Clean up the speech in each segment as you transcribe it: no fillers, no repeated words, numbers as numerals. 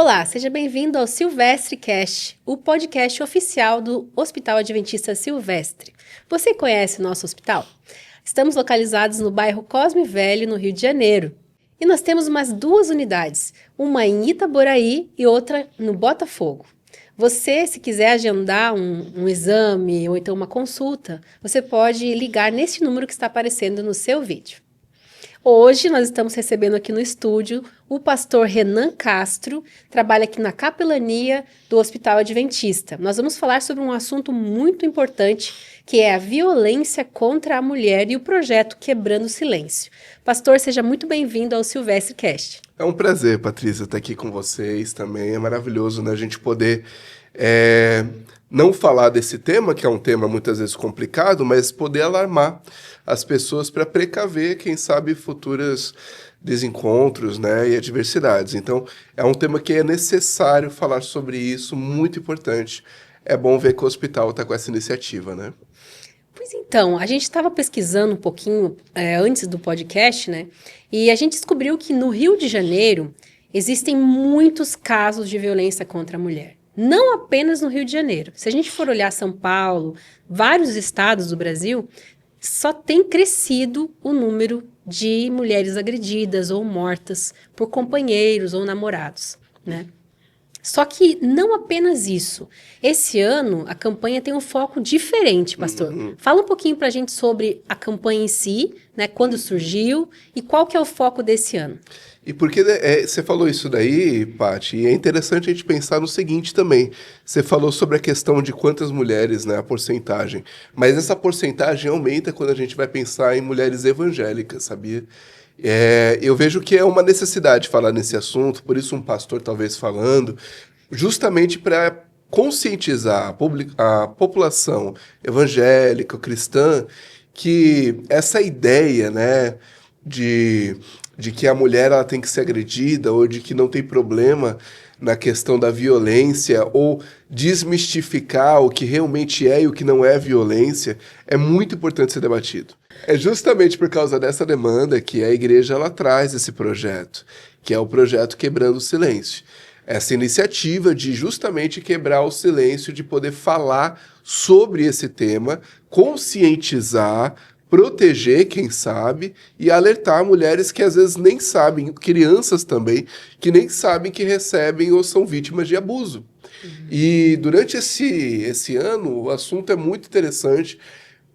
Olá, seja bem-vindo ao Silvestre Cast, o podcast oficial do Hospital Adventista Silvestre. Você conhece o nosso hospital? Estamos localizados no bairro Cosme Velho, no Rio de Janeiro. E nós temos umas 2 unidades, uma em Itaboraí e outra no Botafogo. Você, se quiser agendar um exame ou então uma consulta, você pode ligar nesse número que está aparecendo no seu vídeo. Hoje nós estamos recebendo aqui no estúdio o pastor Renan Castro, trabalha aqui na capelania do Hospital Adventista. Nós vamos falar sobre um assunto muito importante, que é a violência contra a mulher e o projeto Quebrando o Silêncio. Pastor, seja muito bem-vindo ao Silvestre Cast. É um prazer, Patrícia, estar aqui com vocês também. É maravilhoso, né, a gente poder não falar desse tema, que é um tema muitas vezes complicado, mas poder alarmar as pessoas para precaver, quem sabe, futuros desencontros, né, e adversidades. Então, é um tema que é necessário falar sobre isso, muito importante. É bom ver que o hospital está com essa iniciativa, né? Pois então, a gente estava pesquisando um pouquinho antes do podcast, né? E a gente descobriu que no Rio de Janeiro existem muitos casos de violência contra a mulher. Não apenas no Rio de Janeiro. Se a gente for olhar São Paulo, vários estados do Brasil, só tem crescido o número de mulheres agredidas ou mortas por companheiros ou namorados, né? Só que não apenas isso. Esse ano, a campanha tem um foco diferente, pastor. Fala um pouquinho pra gente sobre a campanha em si, né? Quando surgiu e qual que é o foco desse ano. E porque você falou isso daí, Paty, e é interessante a gente pensar no seguinte também. Você falou sobre a questão de quantas mulheres, né, a porcentagem. Mas essa porcentagem aumenta quando a gente vai pensar em mulheres evangélicas, sabia? Eu vejo que é uma necessidade falar nesse assunto, por isso um pastor talvez falando, justamente para conscientizar a população evangélica, cristã, que essa ideia, né, de que a mulher ela tem que ser agredida ou de que não tem problema na questão da violência ou desmistificar o que realmente é e o que não é violência, é muito importante ser debatido. É justamente por causa dessa demanda que a igreja ela traz esse projeto, que é o projeto Quebrando o Silêncio. Essa iniciativa de justamente quebrar o silêncio, de poder falar sobre esse tema, conscientizar, proteger, quem sabe, e alertar mulheres que às vezes nem sabem, crianças também, que nem sabem que recebem ou são vítimas de abuso. E durante esse ano, o assunto é muito interessante,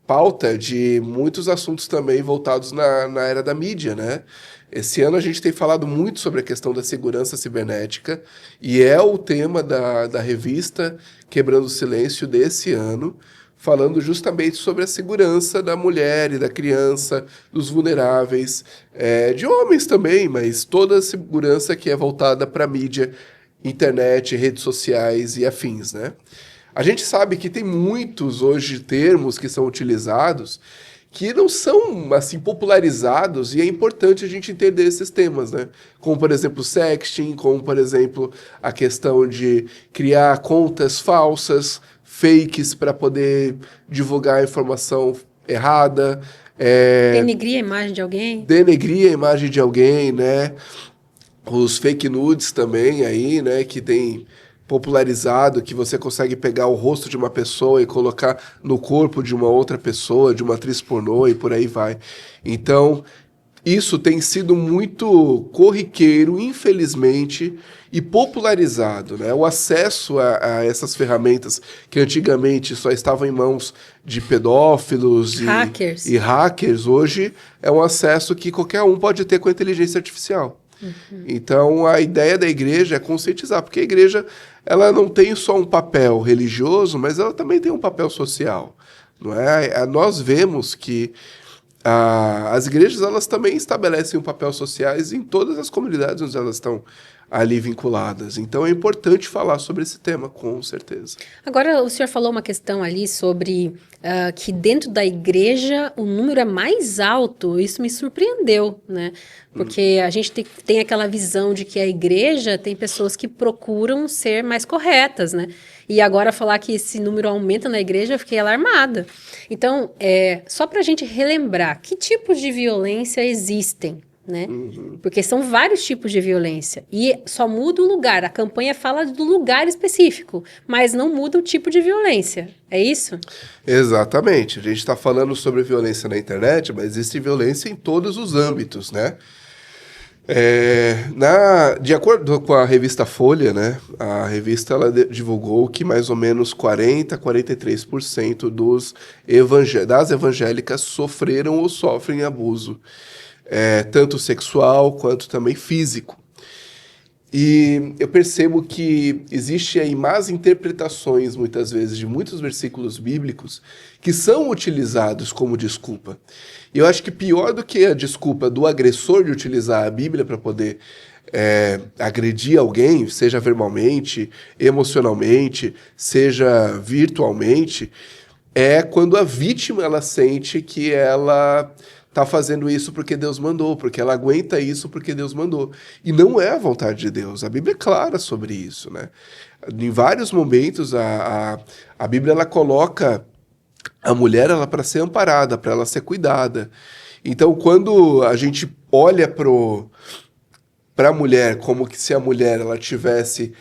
pauta de muitos assuntos também voltados na era da mídia, né? Esse ano a gente tem falado muito sobre a questão da segurança cibernética e é o tema da revista Quebrando o Silêncio desse ano, falando justamente sobre a segurança da mulher e da criança, dos vulneráveis, de homens também, mas toda a segurança que é voltada para a mídia, internet, redes sociais e afins, né? A gente sabe que tem muitos hoje termos que são utilizados que não são, assim, popularizados e é importante a gente entender esses temas, né? Como, por exemplo, sexting, como, por exemplo, a questão de criar contas falsas, fakes, para poder divulgar informação errada. Denegrir a imagem de alguém. Denegrir a imagem de alguém, né? Os fake nudes também aí, né? Que tem popularizado, que você consegue pegar o rosto de uma pessoa e colocar no corpo de uma outra pessoa, de uma atriz pornô e por aí vai. Então, isso tem sido muito corriqueiro, infelizmente, e popularizado, né? O acesso a essas ferramentas que antigamente só estavam em mãos de pedófilos e hackers, hoje é um acesso que qualquer um pode ter com a inteligência artificial. Então, a ideia da igreja é conscientizar, porque a igreja ela não tem só um papel religioso, mas ela também tem um papel social, não é? Nós vemos que as igrejas elas também estabelecem um papel social em todas as comunidades onde elas estão ali vinculadas. Então é importante falar sobre esse tema, com certeza. Agora, o senhor falou uma questão ali sobre que dentro da igreja o número é mais alto. Isso me surpreendeu, né? Porque a gente tem aquela visão de que a igreja tem pessoas que procuram ser mais corretas, né? E agora falar que esse número aumenta na igreja, eu fiquei alarmada. Então, só para a gente relembrar, que tipos de violência existem né? Porque são vários tipos de violência. E só muda o lugar. A campanha fala do lugar específico, mas não muda o tipo de violência. É isso? Exatamente. A gente está falando sobre violência na internet, mas existe violência em todos os âmbitos, né? De acordo com a revista Folha, né, a revista ela divulgou que mais ou menos 43% das evangélicas sofreram ou sofrem abuso, tanto sexual quanto também físico. E eu percebo que existe aí más interpretações, muitas vezes, de muitos versículos bíblicos que são utilizados como desculpa. E eu acho que pior do que a desculpa do agressor de utilizar a Bíblia para poder agredir alguém, seja verbalmente, emocionalmente, seja virtualmente, é quando a vítima ela sente que ela tá fazendo isso porque Deus mandou, porque ela aguenta isso porque Deus mandou. E não é a vontade de Deus. A Bíblia é clara sobre isso, né? Em vários momentos, a Bíblia ela coloca a mulher ela para ser amparada, para ela ser cuidada. Então, quando a gente olha para a mulher como que se a mulher ela tivesse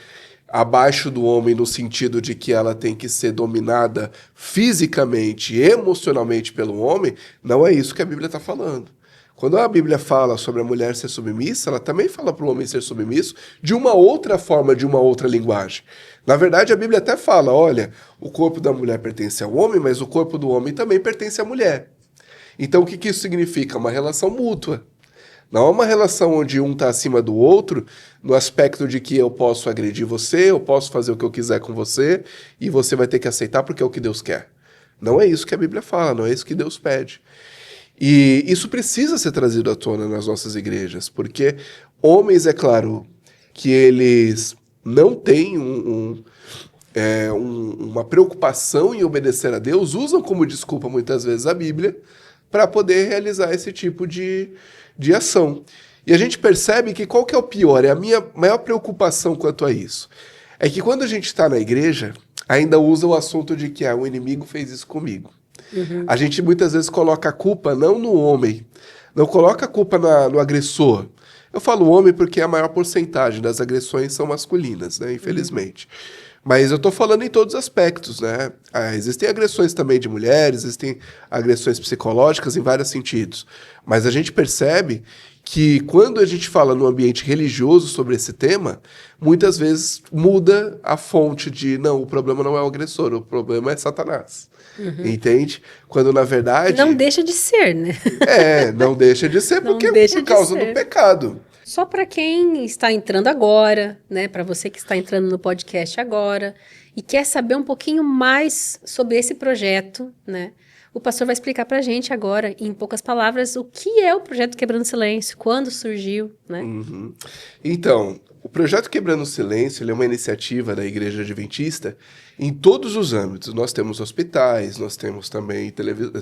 abaixo do homem no sentido de que ela tem que ser dominada fisicamente e emocionalmente pelo homem, não é isso que a Bíblia está falando. Quando a Bíblia fala sobre a mulher ser submissa, ela também fala para o homem ser submisso de uma outra forma, de uma outra linguagem. Na verdade, a Bíblia até fala, olha, o corpo da mulher pertence ao homem, mas o corpo do homem também pertence à mulher. Então, o que isso significa? Uma relação mútua. Não é uma relação onde um está acima do outro, no aspecto de que eu posso agredir você, eu posso fazer o que eu quiser com você, e você vai ter que aceitar porque é o que Deus quer. Não é isso que a Bíblia fala, não é isso que Deus pede. E isso precisa ser trazido à tona nas nossas igrejas, porque homens, é claro, que eles não têm uma preocupação em obedecer a Deus, usam como desculpa muitas vezes a Bíblia para poder realizar esse tipo de ação. E a gente percebe que qual que é o pior? É a minha maior preocupação quanto a isso. É que quando a gente está na igreja, ainda usa o assunto de que o inimigo fez isso comigo. A gente muitas vezes coloca a culpa não no homem, não coloca a culpa no agressor. Eu falo homem porque a maior porcentagem das agressões são masculinas, né? Infelizmente. Mas eu estou falando em todos os aspectos, né? Existem agressões também de mulheres, existem agressões psicológicas em vários sentidos. Mas a gente percebe que quando a gente fala no ambiente religioso sobre esse tema, muitas vezes muda a fonte de, não, o problema não é o agressor, o problema é Satanás. Entende? Quando na verdade... Não deixa de ser, né? Não deixa de ser porque é por causa do pecado. Só para quem está entrando agora, né? Para você que está entrando no podcast agora e quer saber um pouquinho mais sobre esse projeto, né? O pastor vai explicar para a gente agora, em poucas palavras, o que é o projeto Quebrando Silêncio, quando surgiu, né? Então, o projeto Quebrando Silêncio ele é uma iniciativa da Igreja Adventista em todos os âmbitos. Nós temos hospitais, nós temos também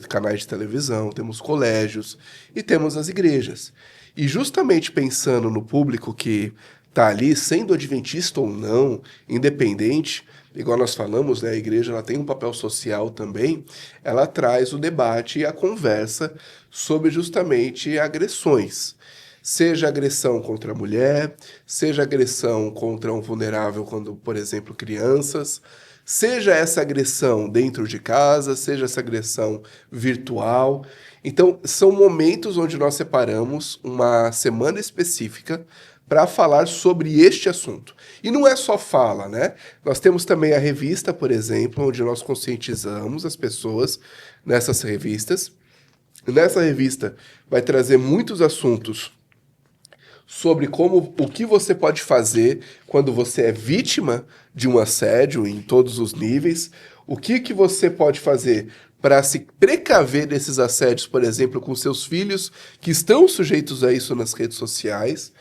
canais de televisão, temos colégios e temos as igrejas. E justamente pensando no público que está ali, sendo adventista ou não, independente, igual nós falamos, né, a igreja ela tem um papel social também, ela traz o debate e a conversa sobre justamente agressões. Seja agressão contra a mulher, seja agressão contra um vulnerável, quando, por exemplo, crianças, seja essa agressão dentro de casa, seja essa agressão virtual. Então, são momentos onde nós separamos uma semana específica para falar sobre este assunto. E não é só fala, né? Nós temos também a revista, por exemplo, onde nós conscientizamos as pessoas nessas revistas. Nessa revista vai trazer muitos assuntos sobre o que você pode fazer quando você é vítima de um assédio em todos os níveis, o que você pode fazer para se precaver desses assédios, por exemplo, com seus filhos que estão sujeitos a isso nas redes sociais.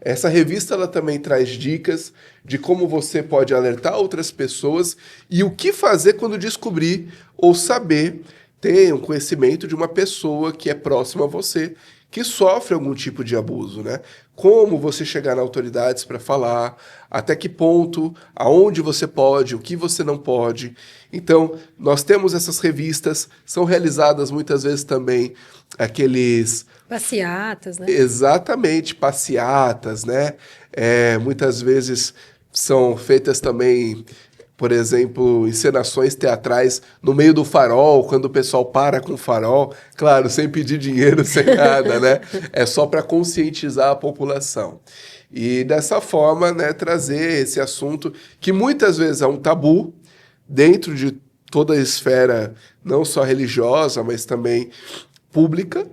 Essa revista ela também traz dicas de como você pode alertar outras pessoas e o que fazer quando descobrir ou saber, ter um conhecimento de uma pessoa que é próxima a você que sofre algum tipo de abuso, né? Como você chegar nas autoridades para falar, até que ponto, aonde você pode, o que você não pode. Então, nós temos essas revistas, são realizadas muitas vezes também aqueles... Passeatas, né? Exatamente, passeatas, né? Muitas vezes são feitas também, por exemplo, encenações teatrais no meio do farol, quando o pessoal para com o farol, claro, sem pedir dinheiro, sem nada, né? É só para conscientizar a população. E dessa forma, né, trazer esse assunto que muitas vezes é um tabu dentro de toda a esfera, não só religiosa, mas também pública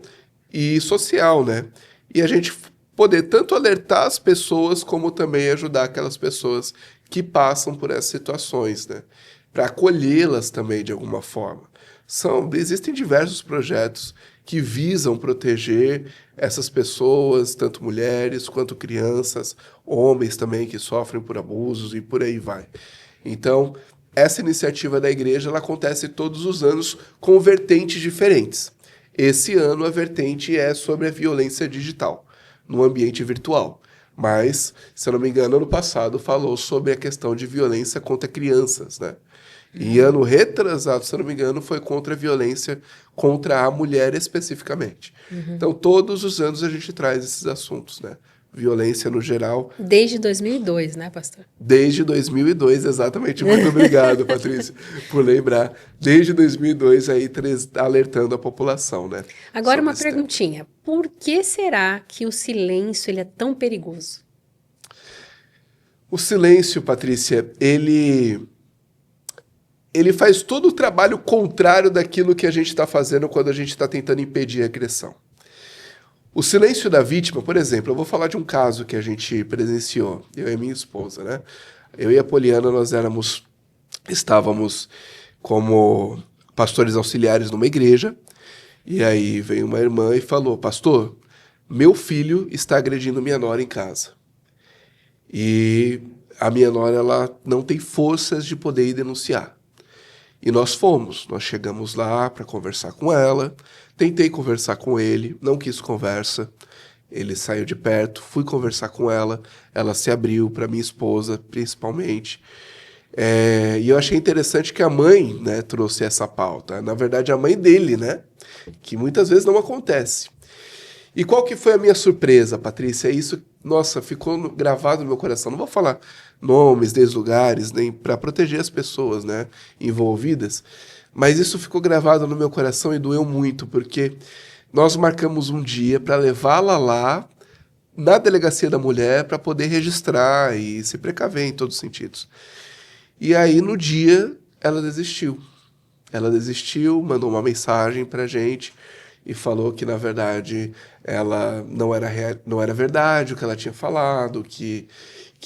e social, né? E a gente poder tanto alertar as pessoas, como também ajudar aquelas pessoas que passam por essas situações, né? Para acolhê-las também de alguma forma. Existem diversos projetos que visam proteger essas pessoas, tanto mulheres quanto crianças, homens também que sofrem por abusos e por aí vai. Então, essa iniciativa da igreja ela acontece todos os anos com vertentes diferentes. Esse ano a vertente é sobre a violência digital, no ambiente virtual. Mas, se eu não me engano, ano passado falou sobre a questão de violência contra crianças, né? E ano retrasado, se eu não me engano, foi contra a violência contra a mulher especificamente. Então, todos os anos a gente traz esses assuntos, né? Violência no geral. Desde 2002, né, pastor? Desde 2002, exatamente. Muito obrigado, Patrícia, por lembrar. Desde 2002, aí, alertando a população, né? Agora uma perguntinha. Por que será que o silêncio ele é tão perigoso? O silêncio, Patrícia, ele faz todo o trabalho contrário daquilo que a gente está fazendo quando a gente está tentando impedir a agressão. O silêncio da vítima, por exemplo, eu vou falar de um caso que a gente presenciou, eu e minha esposa, né? Eu e a Poliana, estávamos como pastores auxiliares numa igreja, e aí veio uma irmã e falou, pastor, meu filho está agredindo minha nora em casa. E a minha nora, ela não tem forças de poder ir denunciar. E nós chegamos lá para conversar com ela, tentei conversar com ele, não quis conversa, ele saiu de perto, fui conversar com ela, ela se abriu para minha esposa, principalmente. E eu achei interessante que a mãe, né, trouxe essa pauta, na verdade a mãe dele, né, que muitas vezes não acontece. E qual que foi a minha surpresa, Patrícia? Isso, nossa, ficou gravado no meu coração. Não vou falar nomes, lugares, nem para proteger as pessoas, né, envolvidas, mas isso ficou gravado no meu coração e doeu muito, porque nós marcamos um dia para levá-la lá na delegacia da mulher para poder registrar e se precaver em todos os sentidos. E aí, no dia, ela desistiu. Ela desistiu, mandou uma mensagem para a gente e falou que, na verdade, ela não era verdade o que ela tinha falado, que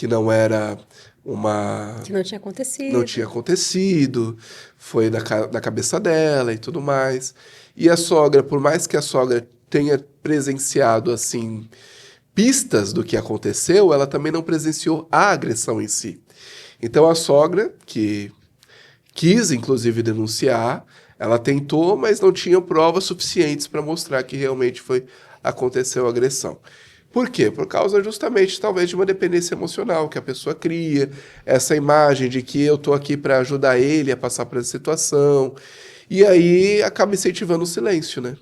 não era uma... Que não tinha acontecido. Não tinha acontecido, foi da cabeça dela e tudo mais. E a sogra, por mais que a sogra tenha presenciado, assim, pistas do que aconteceu, ela também não presenciou a agressão em si. Então a sogra, que quis, inclusive, denunciar, ela tentou, mas não tinha provas suficientes para mostrar que realmente aconteceu a agressão. Por quê? Por causa justamente, talvez, de uma dependência emocional que a pessoa cria, essa imagem de que eu estou aqui para ajudar ele a passar por essa situação, e aí acaba incentivando o silêncio, né?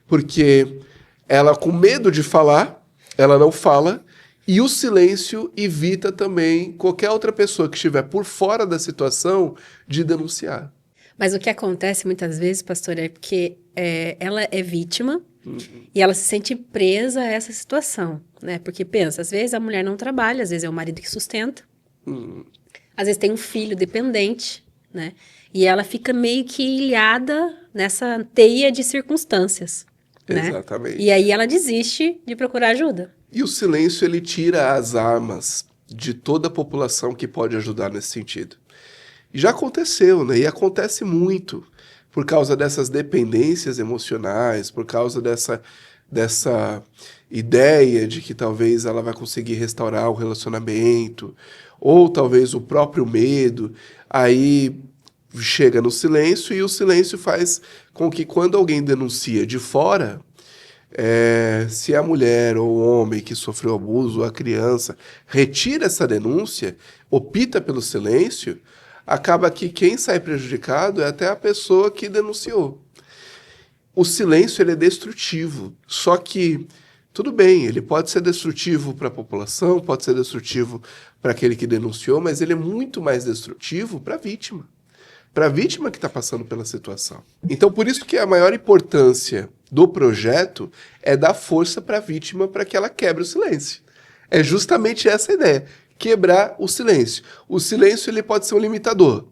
Porque ela, com medo de falar, ela não fala, e o silêncio evita também qualquer outra pessoa que estiver por fora da situação de denunciar. Mas o que acontece muitas vezes, pastor, é porque ela é vítima e ela se sente presa a essa situação, né? Porque pensa, às vezes a mulher não trabalha, às vezes é o marido que sustenta, às vezes tem um filho dependente, né? E ela fica meio que ilhada nessa teia de circunstâncias, né? Exatamente. E aí ela desiste de procurar ajuda. E o silêncio, ele tira as armas de toda a população que pode ajudar nesse sentido. E já aconteceu, né? E acontece muito por causa dessas dependências emocionais, por causa dessa ideia de que talvez ela vai conseguir restaurar o relacionamento, ou talvez o próprio medo, aí chega no silêncio, e o silêncio faz com que quando alguém denuncia de fora, Se a mulher ou o homem que sofreu abuso, ou a criança, retira essa denúncia, opta pelo silêncio, acaba que quem sai prejudicado é até a pessoa que denunciou. O silêncio ele é destrutivo, só que tudo bem, ele pode ser destrutivo para a população, pode ser destrutivo para aquele que denunciou, mas ele é muito mais destrutivo para a vítima que está passando pela situação. Então, por isso que a maior importância do projeto é dar força para a vítima para que ela quebre o silêncio. É justamente essa a ideia, quebrar o silêncio. O silêncio ele pode ser um limitador,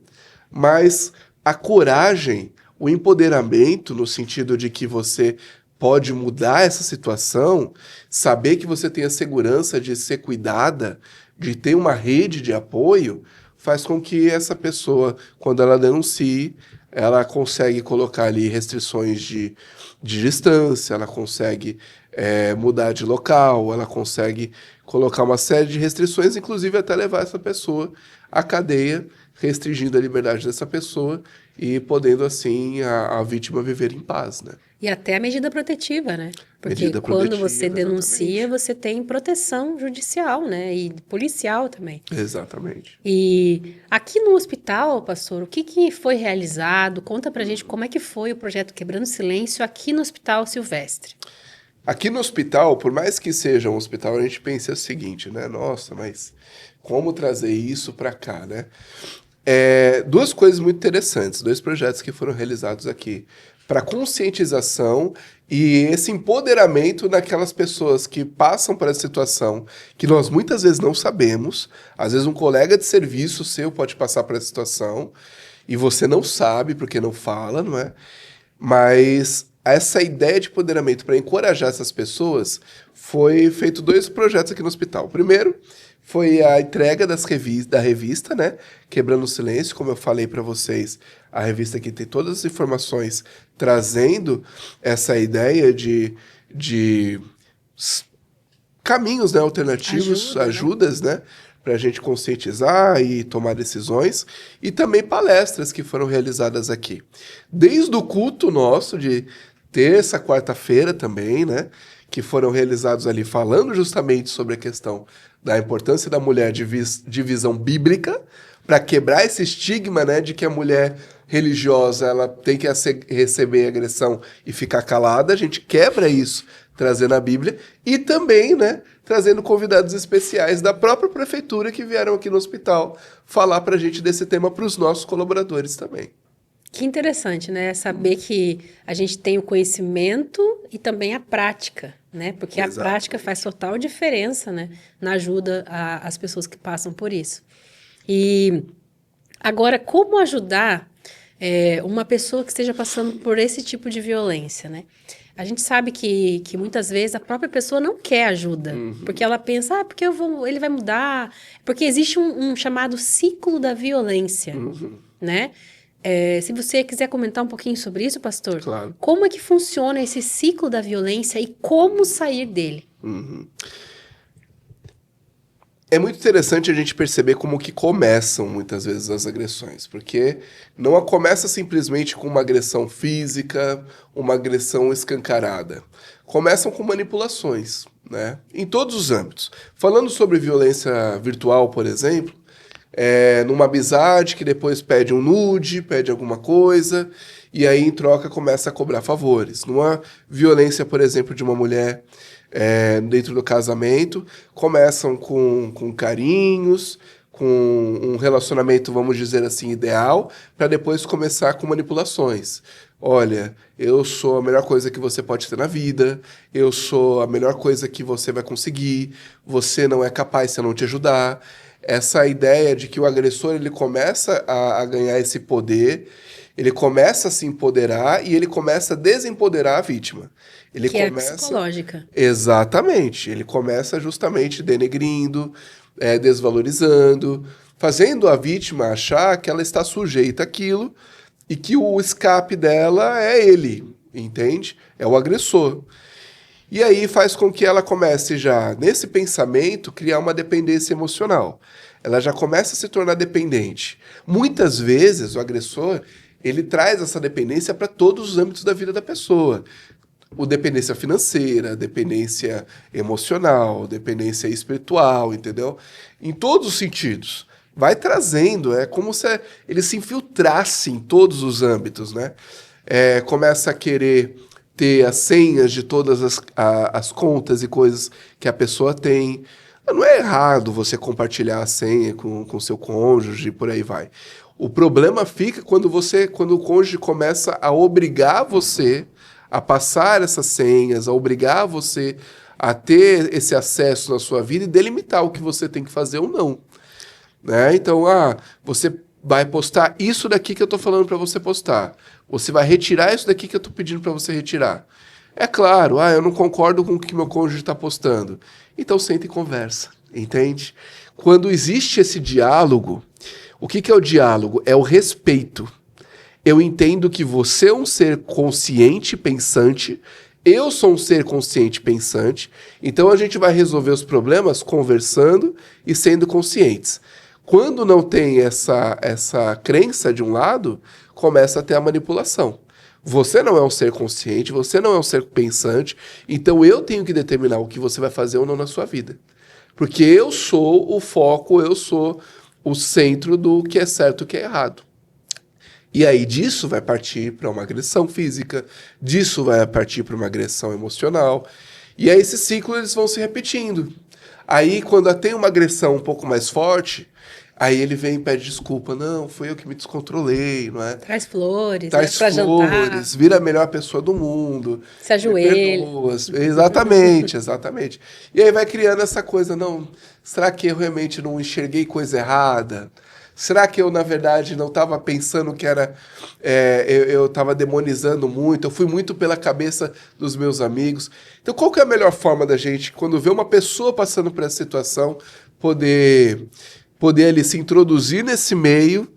mas a coragem, o empoderamento, no sentido de que você pode mudar essa situação, saber que você tem a segurança de ser cuidada, de ter uma rede de apoio, faz com que essa pessoa, quando ela denuncie, ela consegue colocar ali restrições de distância, ela consegue mudar de local, ela consegue colocar uma série de restrições, inclusive até levar essa pessoa à cadeia, restringindo a liberdade dessa pessoa e podendo, assim, a vítima viver em paz, né? E até a medida protetiva, né? Porque Medida quando protetiva, você denuncia, exatamente. você tem proteção judicial, né? E policial também. Exatamente. E aqui no hospital, pastor, o que foi realizado? Conta pra gente como é que foi o projeto Quebrando Silêncio aqui no Hospital Silvestre. Aqui no hospital, por mais que seja um hospital, a gente pensa o seguinte, né? Nossa, mas como trazer isso para cá, né? Duas coisas muito interessantes, dois projetos que foram realizados aqui para conscientização e esse empoderamento daquelas pessoas que passam por essa situação que nós muitas vezes não sabemos. Às vezes um colega de serviço seu pode passar por essa situação e você não sabe porque não fala, não é? Mas essa ideia de empoderamento para encorajar essas pessoas foi feito dois projetos aqui no hospital. O primeiro foi a entrega da revista, né? Quebrando o Silêncio, como eu falei para vocês, a revista aqui tem todas as informações trazendo essa ideia de caminhos, né, alternativos, ajudas, né? Para a gente conscientizar e tomar decisões, e também palestras que foram realizadas aqui. Desde o culto nosso de terça, quarta-feira também, né? Que foram realizados ali falando justamente sobre a questão da importância da mulher de visão bíblica, para quebrar esse estigma, né, de que a mulher religiosa ela tem que receber agressão e ficar calada. A gente quebra isso trazendo a Bíblia e também, né, trazendo convidados especiais da própria prefeitura que vieram aqui no hospital falar para a gente desse tema para os nossos colaboradores também. Que interessante, né? Saber que a gente tem o conhecimento e também a prática, né? Porque a prática faz total diferença, né? Na ajuda às pessoas que passam por isso. E agora, como ajudar uma pessoa que esteja passando por esse tipo de violência, né? A gente sabe que muitas vezes a própria pessoa não quer ajuda, porque ela pensa, porque ele vai mudar, porque existe um chamado ciclo da violência, né? Se você quiser comentar um pouquinho sobre isso, pastor, claro. Como é que funciona esse ciclo da violência e como sair dele? É muito interessante a gente perceber como que começam muitas vezes as agressões, porque não começa simplesmente com uma agressão física, uma agressão escancarada. Começam com manipulações, né? Em todos os âmbitos. Falando sobre violência virtual, por exemplo, numa amizade que depois pede um nude, pede alguma coisa, e aí em troca começa a cobrar favores. Numa violência, por exemplo, de uma mulher dentro do casamento, começam com carinhos, com um relacionamento, vamos dizer assim, ideal, para depois começar com manipulações. Olha, eu sou a melhor coisa que você pode ter na vida, eu sou a melhor coisa que você vai conseguir, você não é capaz se eu não te ajudar. Essa ideia de que o agressor ele começa a ganhar esse poder, ele começa a se empoderar e ele começa a desempoderar a vítima. Ele que começa... é psicológica. Exatamente. Ele começa justamente denegrindo, desvalorizando, fazendo a vítima achar que ela está sujeita àquilo e que o escape dela é ele, entende? É o agressor. E aí faz com que ela comece já, nesse pensamento, criar uma dependência emocional. Ela já começa a se tornar dependente. Muitas vezes, o agressor, ele traz essa dependência para todos os âmbitos da vida da pessoa. o dependência financeira, dependência emocional, dependência espiritual, entendeu? Em todos os sentidos. Vai trazendo, é como se ele se infiltrasse em todos os âmbitos, né? Começa a querer ter as senhas de todas as contas e coisas que a pessoa tem. Não é errado você compartilhar a senha com seu cônjuge e por aí vai. O problema fica quando o cônjuge começa a obrigar você a passar essas senhas, a obrigar você a ter esse acesso na sua vida e delimitar o que você tem que fazer ou não. Né? Então, você vai postar isso daqui que eu estou falando para você postar. Você vai retirar isso daqui que eu estou pedindo para você retirar. É claro, eu não concordo com o que meu cônjuge está postando. Então, senta e conversa, entende? Quando existe esse diálogo, o que é o diálogo? É o respeito. Eu entendo que você é um ser consciente, pensante, eu sou um ser consciente, pensante, então a gente vai resolver os problemas conversando e sendo conscientes. Quando não tem essa crença de um lado, começa a ter a manipulação. Você não é um ser consciente, você não é um ser pensante, então eu tenho que determinar o que você vai fazer ou não na sua vida. Porque eu sou o foco, eu sou o centro do que é certo e o que é errado. E aí disso vai partir para uma agressão física, disso vai partir para uma agressão emocional, e aí esses ciclos eles vão se repetindo. Aí quando tem uma agressão um pouco mais forte, aí ele vem e pede desculpa. Não, foi eu que me descontrolei, não é? Traz flores, Traz pra flores, jantar. vira a melhor pessoa do mundo. Se ajoelha. Exatamente, exatamente. E aí vai criando essa coisa, não, será que eu realmente não enxerguei coisa errada? Será que eu, na verdade, não estava pensando que era... eu estava demonizando muito, eu fui muito pela cabeça dos meus amigos. Então, qual que é a melhor forma da gente, quando vê uma pessoa passando por essa situação, poder ali se introduzir nesse meio,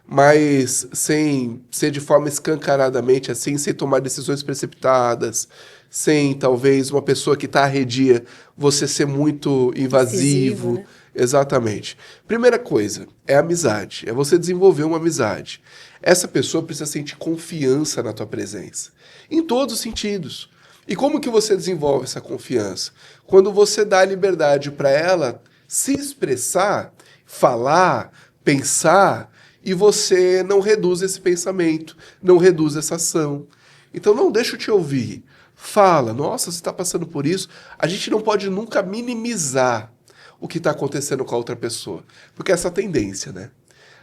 mas sem ser de forma escancaradamente assim, sem tomar decisões precipitadas, sem talvez uma pessoa que está arredia, você ser muito invasivo. Incisivo, né? Exatamente. Primeira coisa, é amizade. É você desenvolver uma amizade. Essa pessoa precisa sentir confiança na tua presença. Em todos os sentidos. E como que você desenvolve essa confiança? Quando você dá liberdade para ela se expressar, falar, pensar, e você não reduz esse pensamento, não reduz essa ação. Então não deixa eu te ouvir. Fala, nossa, você está passando por isso. A gente não pode nunca minimizar o que está acontecendo com a outra pessoa. Porque essa tendência, né?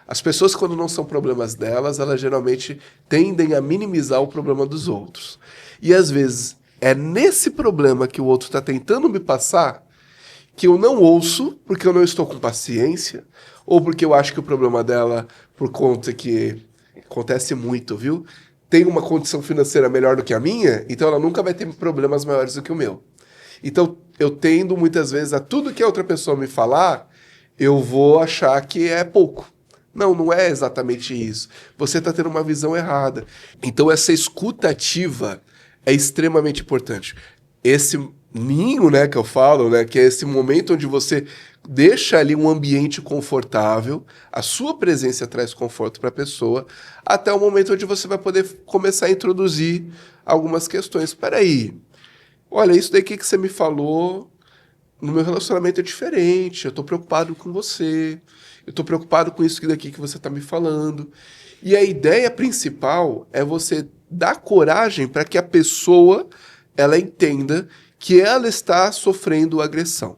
As pessoas, quando não são problemas delas, elas geralmente tendem a minimizar o problema dos outros. E às vezes é nesse problema que o outro está tentando me passar que eu não ouço, porque eu não estou com paciência, ou porque eu acho que o problema dela, por conta que acontece muito, viu? Tem uma condição financeira melhor do que a minha, então ela nunca vai ter problemas maiores do que o meu. Então, eu tendo muitas vezes a tudo que a outra pessoa me falar, eu vou achar que é pouco. Não, não é exatamente isso. Você está tendo uma visão errada. Então, essa escuta ativa é extremamente importante. Esse ninho, né, que eu falo, né, que é esse momento onde você deixa ali um ambiente confortável, a sua presença traz conforto para a pessoa, até o momento onde você vai poder começar a introduzir algumas questões. Espera aí, olha, isso daqui que você me falou no meu relacionamento é diferente, eu estou preocupado com você, eu estou preocupado com isso daqui que você está me falando. E a ideia principal é você dar coragem para que a pessoa ela entenda que ela está sofrendo agressão.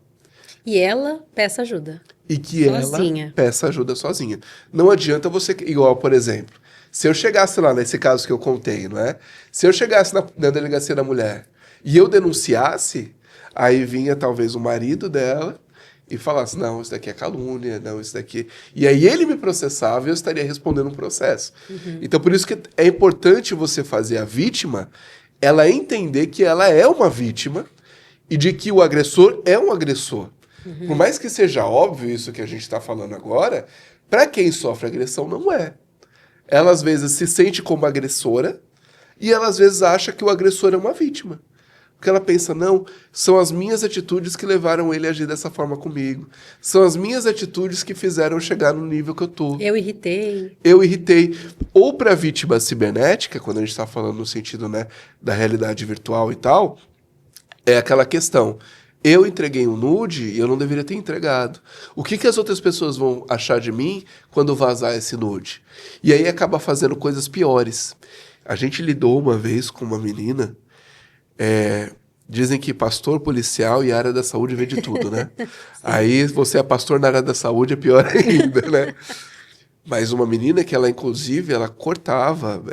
E ela peça ajuda. E que sozinha. ela peça ajuda sozinha. Não adianta você... Igual, por exemplo, se eu chegasse lá nesse caso que eu contei, não é? Se eu chegasse na delegacia da mulher e eu denunciasse, aí vinha talvez o marido dela e falasse, não, isso daqui é calúnia, não, isso daqui... E aí ele me processava e eu estaria respondendo um processo. Uhum. Então, por isso que é importante você fazer a vítima ela entender que ela é uma vítima e de que o agressor é um agressor. Uhum. Por mais que seja óbvio isso que a gente está falando agora, para quem sofre agressão não é. Ela às vezes se sente como agressora e ela às vezes acha que o agressor é uma vítima. Porque ela pensa, não, são as minhas atitudes que levaram ele a agir dessa forma comigo. São as minhas atitudes que fizeram eu chegar no nível que eu tô. Eu irritei. Eu irritei. Ou para a vítima cibernética, quando a gente está falando no sentido, né, da realidade virtual e tal, é aquela questão. Eu entreguei um nude e eu não deveria ter entregado. O que as outras pessoas vão achar de mim quando vazar esse nude? E aí acaba fazendo coisas piores. A gente lidou uma vez com uma menina... dizem que pastor, policial e área da saúde vê de tudo, né? Aí você é pastor na área da saúde, é pior ainda, né? Mas uma menina que ela, inclusive, ela cortava,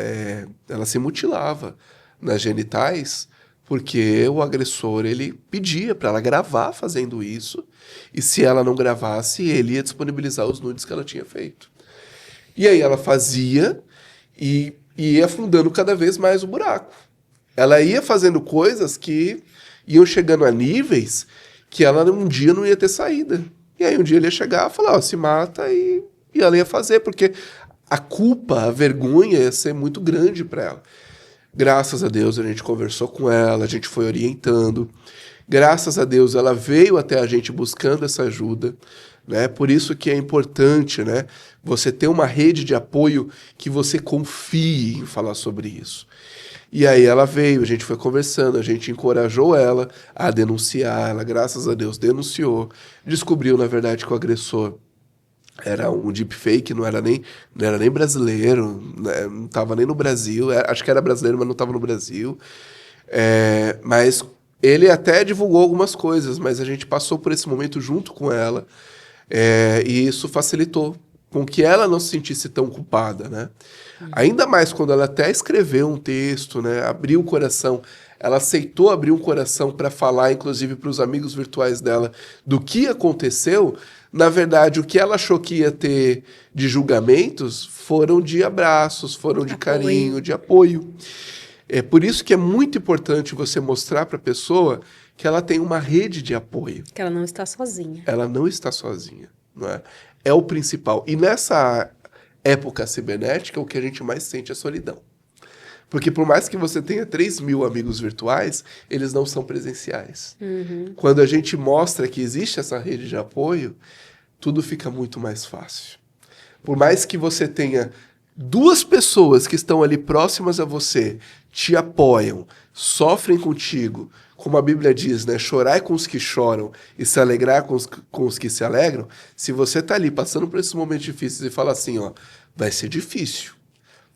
ela se mutilava nas genitais, porque o agressor, ele pedia para ela gravar fazendo isso, e se ela não gravasse, ele ia disponibilizar os nudes que ela tinha feito. E aí ela fazia e ia afundando cada vez mais o buraco. Ela ia fazendo coisas que iam chegando a níveis que ela um dia não ia ter saída. E aí um dia ele ia chegar e falar, se mata, e ela ia fazer, porque a culpa, a vergonha ia ser muito grande para ela. Graças a Deus a gente conversou com ela, a gente foi orientando. Graças a Deus ela veio até a gente buscando essa ajuda, né? Por isso que é importante, né, você ter uma rede de apoio que você confie em falar sobre isso. E aí ela veio, a gente foi conversando, a gente encorajou ela a denunciar, ela, graças a Deus, denunciou. Descobriu, na verdade, que o agressor era um deepfake, não era nem brasileiro, né, não estava nem no Brasil, acho que era brasileiro, mas não estava no Brasil. Mas ele até divulgou algumas coisas, mas a gente passou por esse momento junto com ela, e isso facilitou com que ela não se sentisse tão culpada, né? Ainda mais quando ela até escreveu um texto, né? Abriu o coração, ela aceitou abrir um coração para falar, inclusive para os amigos virtuais dela, do que aconteceu. Na verdade, o que ela achou que ia ter de julgamentos foram de abraços, foram de carinho, de apoio. É por isso que é muito importante você mostrar para a pessoa que ela tem uma rede de apoio. Que ela não está sozinha. Ela não está sozinha, não é? É o principal. E nessa época cibernética, o que a gente mais sente é solidão. Porque por mais que você tenha 3.000 amigos virtuais, eles não são presenciais. Uhum. Quando a gente mostra que existe essa rede de apoio, tudo fica muito mais fácil. Por mais que você tenha 2 pessoas que estão ali próximas a você, te apoiam, sofrem contigo, como a Bíblia diz, né? Chorar com os que choram e se alegrar com os que se alegram. Se você está ali passando por esses momentos difíceis e fala assim, ó, vai ser difícil,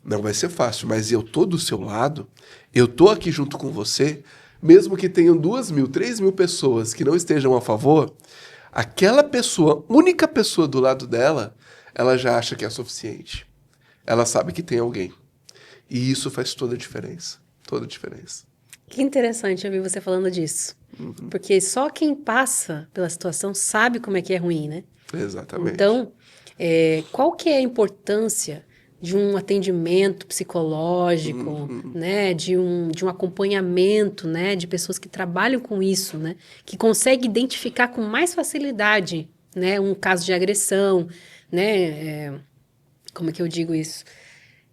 não vai ser fácil, mas eu tô do seu lado, eu tô aqui junto com você, mesmo que tenham 2.000, 3.000 pessoas que não estejam a favor, aquela pessoa, única pessoa do lado dela, ela já acha que é suficiente. Ela sabe que tem alguém. E isso faz toda a diferença. Toda a diferença. Que interessante ouvir você falando disso. Uhum. Porque só quem passa pela situação sabe como é que é ruim, né? Exatamente. Então, qual que é a importância de um atendimento psicológico, né? De um acompanhamento, né? De pessoas que trabalham com isso, né? Que conseguem identificar com mais facilidade, né? Um caso de agressão, né? Como é que eu digo isso?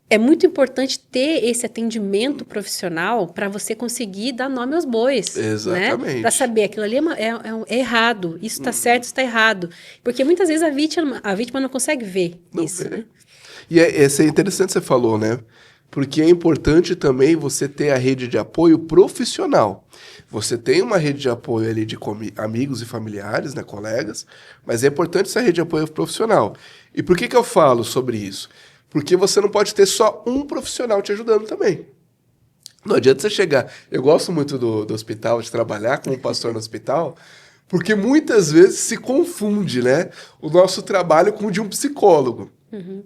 É muito importante ter esse atendimento profissional para você conseguir dar nome aos bois. Exatamente. Né? Para saber, aquilo ali é errado, isso está certo, isso está errado. Porque muitas vezes a vítima não consegue ver isso. Né? E é interessante você falou, né? Porque é importante também você ter a rede de apoio profissional. Você tem uma rede de apoio ali de amigos e familiares, né, colegas, mas é importante essa rede de apoio profissional. E por que eu falo sobre isso? Porque você não pode ter só um profissional te ajudando também. Não adianta você chegar... Eu gosto muito do hospital, de trabalhar como pastor no hospital, porque muitas vezes se confunde, né, o nosso trabalho com o de um psicólogo. Uhum.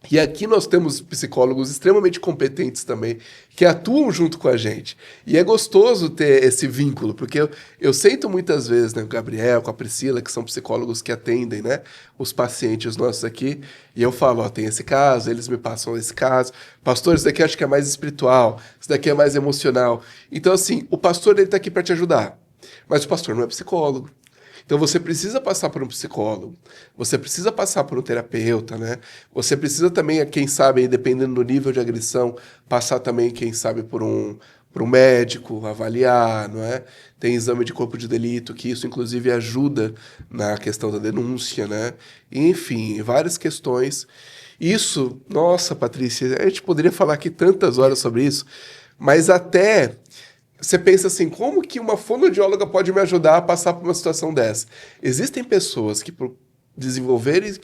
E aqui nós temos psicólogos extremamente competentes também, que atuam junto com a gente. E é gostoso ter esse vínculo, porque eu sento muitas vezes, né, com o Gabriel, com a Priscila, que são psicólogos que atendem, né, os pacientes nossos aqui, e eu falo, ó, tem esse caso, eles me passam esse caso. Pastor, isso daqui acho que é mais espiritual, isso daqui é mais emocional. Então, assim, o pastor ele tá aqui para te ajudar, mas o pastor não é psicólogo. Então, você precisa passar por um psicólogo, você precisa passar por um terapeuta, né? Você precisa também, quem sabe, dependendo do nível de agressão, passar também, quem sabe, por um para o médico avaliar, não é? Tem exame de corpo de delito, que isso inclusive ajuda na questão da denúncia, né? Enfim, várias questões. Isso, nossa, Patrícia, a gente poderia falar aqui tantas horas sobre isso, mas até você pensa assim, como que uma fonoaudióloga pode me ajudar a passar por uma situação dessa? Existem pessoas que, por desenvolverem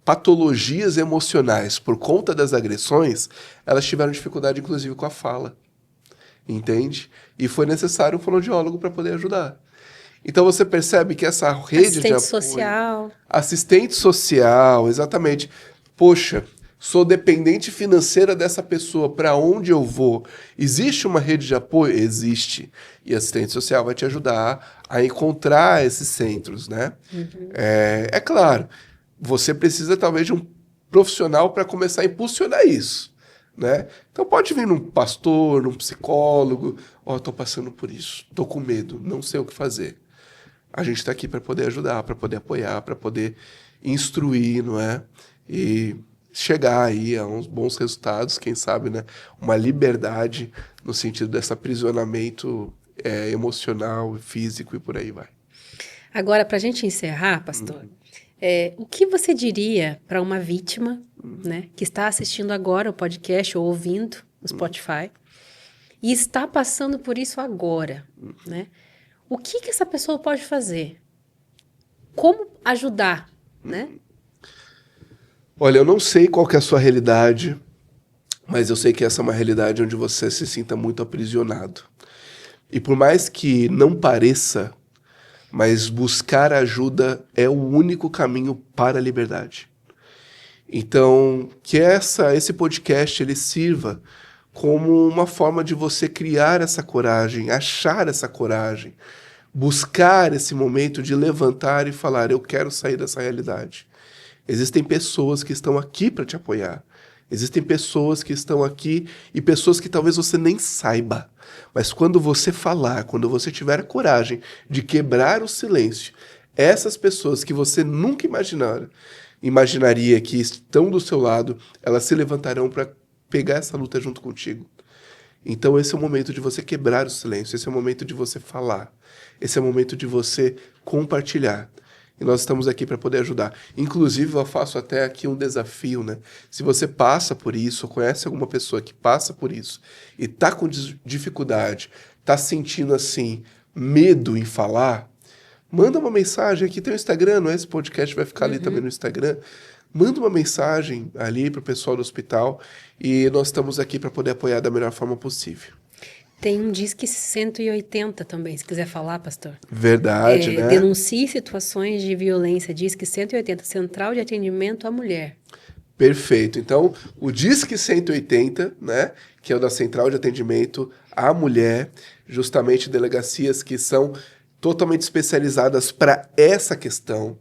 patologias emocionais por conta das agressões, elas tiveram dificuldade, inclusive, com a fala. Entende? E foi necessário um fonoaudiólogo para poder ajudar. Então você percebe que essa rede de apoio... Assistente social, exatamente. Poxa, sou dependente financeira dessa pessoa, para onde eu vou? Existe uma rede de apoio? Existe. E assistente social vai te ajudar a encontrar esses centros, né? Uhum. É claro, você precisa talvez de um profissional para começar a impulsionar isso, né? Então pode vir num pastor, num psicólogo, estou passando por isso, estou com medo, não sei o que fazer. A gente está aqui para poder ajudar, para poder apoiar, para poder instruir, não é? E chegar aí a uns bons resultados, quem sabe, né? Uma liberdade no sentido desse aprisionamento emocional, físico e por aí vai. Agora, para a gente encerrar, pastor, o que você diria para uma vítima, né, que está assistindo agora o podcast ou ouvindo no Spotify e está passando por isso agora, né? O que essa pessoa pode fazer? Como ajudar, né? Olha, eu não sei qual que é a sua realidade, mas eu sei que essa é uma realidade onde você se sinta muito aprisionado. E por mais que não pareça, mas buscar ajuda é o único caminho para a liberdade. Então, que esse podcast ele sirva como uma forma de você criar essa coragem, achar essa coragem, buscar esse momento de levantar e falar, eu quero sair dessa realidade. Existem pessoas que estão aqui para te apoiar. Existem pessoas que estão aqui e pessoas que talvez você nem saiba. Mas quando você falar, quando você tiver a coragem de quebrar o silêncio, essas pessoas que você nunca imaginaria que estão do seu lado, elas se levantarão para pegar essa luta junto contigo. Então esse é o momento de você quebrar o silêncio, esse é o momento de você falar, esse é o momento de você compartilhar. E nós estamos aqui para poder ajudar. Inclusive, eu faço até aqui um desafio, né? Se você passa por isso, ou conhece alguma pessoa que passa por isso, e está com dificuldade, está sentindo, assim, medo em falar, manda uma mensagem. Aqui tem o Instagram, não é? Esse podcast vai ficar ali também no Instagram. Manda uma mensagem ali para o pessoal do hospital e nós estamos aqui para poder apoiar da melhor forma possível. Tem um Disque 180 também, se quiser falar, pastor. Verdade, né? Denuncie situações de violência, Disque 180, Central de Atendimento à Mulher. Perfeito. Então, o Disque 180, né, que é o da Central de Atendimento à Mulher, justamente delegacias que são totalmente especializadas para essa questão.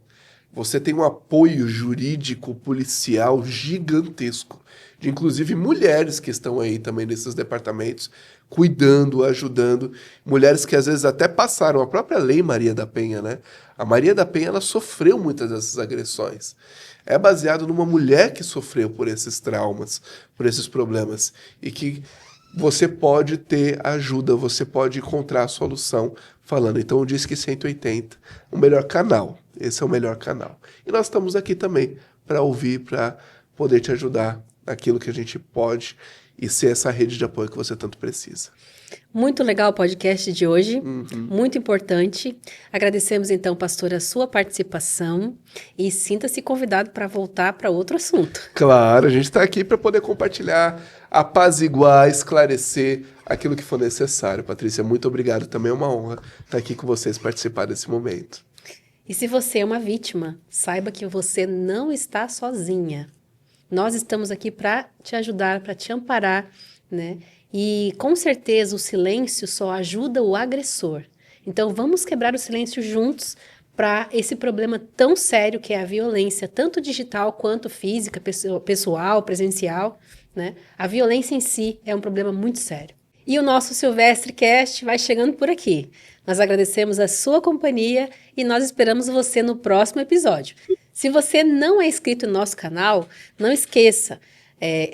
Você tem um apoio jurídico, policial gigantesco, de inclusive mulheres que estão aí também nesses departamentos, cuidando, ajudando, mulheres que às vezes até passaram a própria Lei Maria da Penha, né? A Maria da Penha, ela sofreu muitas dessas agressões. É baseado numa mulher que sofreu por esses traumas, por esses problemas, e que você pode ter ajuda, você pode encontrar a solução falando. Então, eu disse que 180, o melhor canal. Esse é o melhor canal. E nós estamos aqui também para ouvir, para poder te ajudar naquilo que a gente pode e ser essa rede de apoio que você tanto precisa. Muito legal o podcast de hoje, muito importante. Agradecemos então, pastor, a sua participação e sinta-se convidado para voltar para outro assunto. Claro, a gente está aqui para poder compartilhar, apaziguar, esclarecer aquilo que for necessário. Patrícia, muito obrigado. Também é uma honra estar aqui com vocês, participar desse momento. E se você é uma vítima, saiba que você não está sozinha. Nós estamos aqui para te ajudar, para te amparar, né? E com certeza o silêncio só ajuda o agressor. Então vamos quebrar o silêncio juntos para esse problema tão sério que é a violência, tanto digital quanto física, pessoal, presencial, né? A violência em si é um problema muito sério. E o nosso Silvestre Cast vai chegando por aqui. Nós agradecemos a sua companhia e nós esperamos você no próximo episódio. Se você não é inscrito no nosso canal, não esqueça,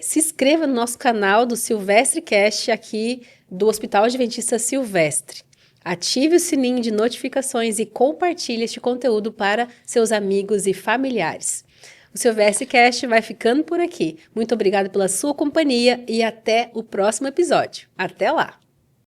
Se inscreva no nosso canal do Silvestre Cast aqui do Hospital Adventista Silvestre. Ative o sininho de notificações e compartilhe este conteúdo para seus amigos e familiares. O Silvestre Cast vai ficando por aqui. Muito obrigada pela sua companhia e até o próximo episódio. Até lá!